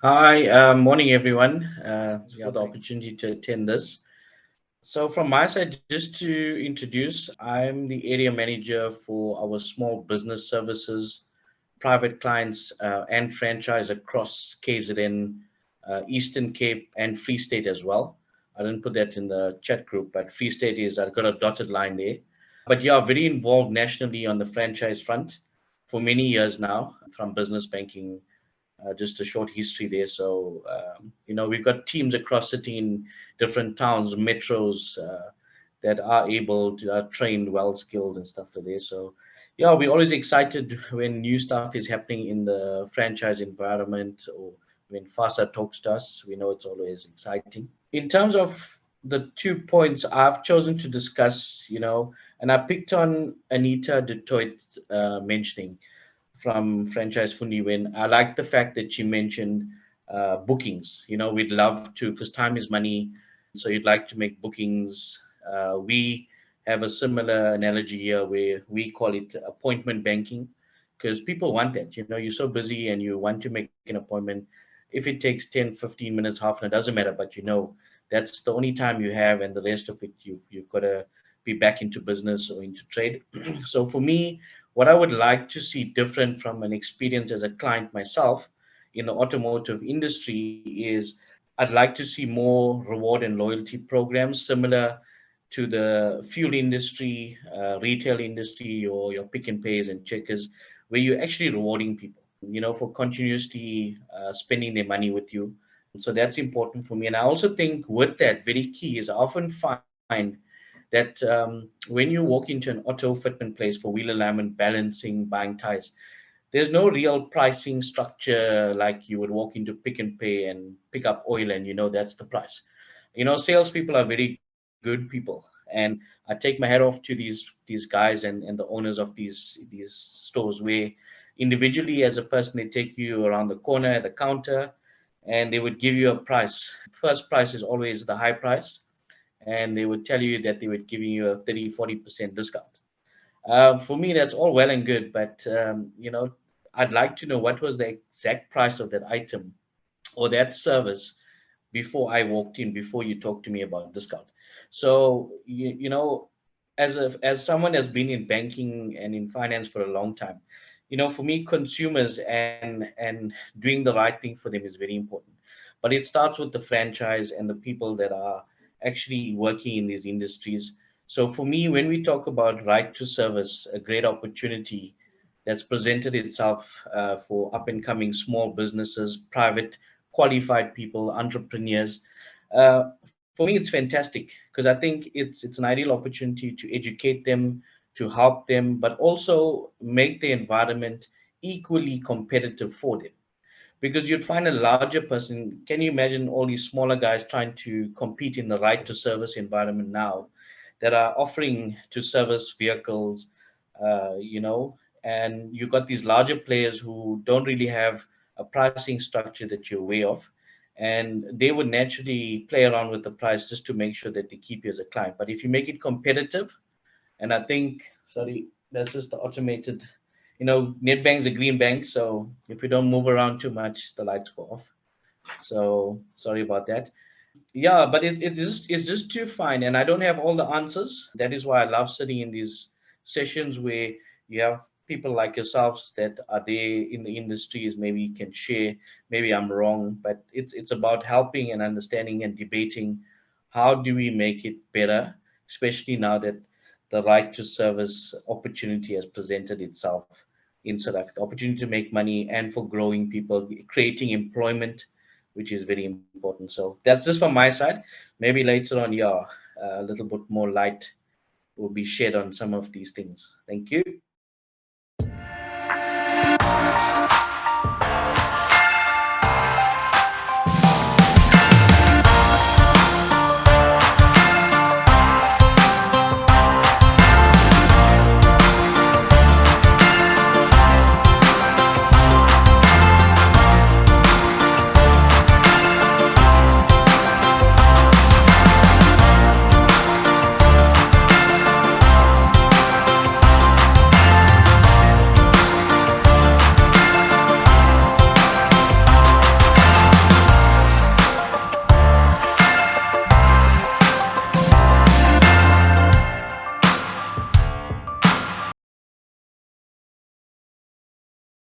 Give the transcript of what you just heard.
Hi, morning everyone. For the opportunity to attend this. So from my side, just to introduce, I'm the area manager for our small business services, private clients, and franchise across KZN, Eastern Cape, and Free State as well. I didn't put that in the chat group, but Free State is I've got a dotted line there. But yeah, very involved nationally on the franchise front for many years now, from business banking, just a short history there. So, we've got teams across sitting in different towns, metros, that are able to are trained, well skilled, and stuff like that. So, yeah, we're always excited when new stuff is happening in the franchise environment or when FASA talks to us. We know it's always exciting. In terms of the 2 points I've chosen to discuss, and I picked on Anita Dutoit mentioning from Franchise Fundi when I like the fact that she mentioned bookings. We'd love to, because time is money. So you'd like to make bookings. We have a similar analogy here where we call it appointment banking because people want that. You're so busy and you want to make an appointment. If it takes 10, 15 minutes, half an hour, doesn't matter, but that's the only time you have, and the rest of it, you've got to be back into business or into trade. So for me, what I would like to see different from an experience as a client myself in the automotive industry is I'd like to see more reward and loyalty programs similar to the fuel industry, retail industry, or your pick and pays and checkers, where you're actually rewarding people, for continuously spending their money with you. So that's important for me. And I also think with that, very key is I often find that when you walk into an auto fitment place for wheel alignment, balancing, buying tires, there's no real pricing structure like you would walk into Pick and Pay and pick up oil and that's the price. Salespeople are very good people, and I take my hat off to these guys and the owners of these stores where individually as a person they take you around the corner at the counter and they would give you a price. First price is always the high price, and they would tell you that they would giving you a 30-40% discount. For me, that's all well and good, but I'd like to know what was the exact price of that item or that service before I walked in, before you talked to me about discount. So as someone that's been in banking and in finance for a long time, for me, consumers and doing the right thing for them is very important. But it starts with the franchise and the people that are actually working in these industries. So for me, when we talk about right to service, a great opportunity that's presented itself for up and coming small businesses, private qualified people, entrepreneurs. For me, it's fantastic because I think it's an ideal opportunity to educate them, to help them, but also make the environment equally competitive for them. Because you'd find a larger person. Can you imagine all these smaller guys trying to compete in the right to service environment now that are offering to service vehicles, and you've got these larger players who don't really have a pricing structure that you're aware of, and they would naturally play around with the price just to make sure that they keep you as a client. But if you make it competitive, and I think, sorry, that's just the automated, Nedbank's a green bank, so if we don't move around too much, the lights go off. So sorry about that. Yeah, but it's just too fine, and I don't have all the answers. That is why I love sitting in these sessions where you have people like yourselves that are there in the industries. Maybe you can share. Maybe I'm wrong, but it's about helping and understanding and debating. How do we make it better, especially now that the right to service opportunity has presented itself in South Africa? Opportunity to make money and for growing people, creating employment, which is very important. So that's just from my side. Maybe later on, yeah, a little bit more light will be shed on some of these things. Thank you.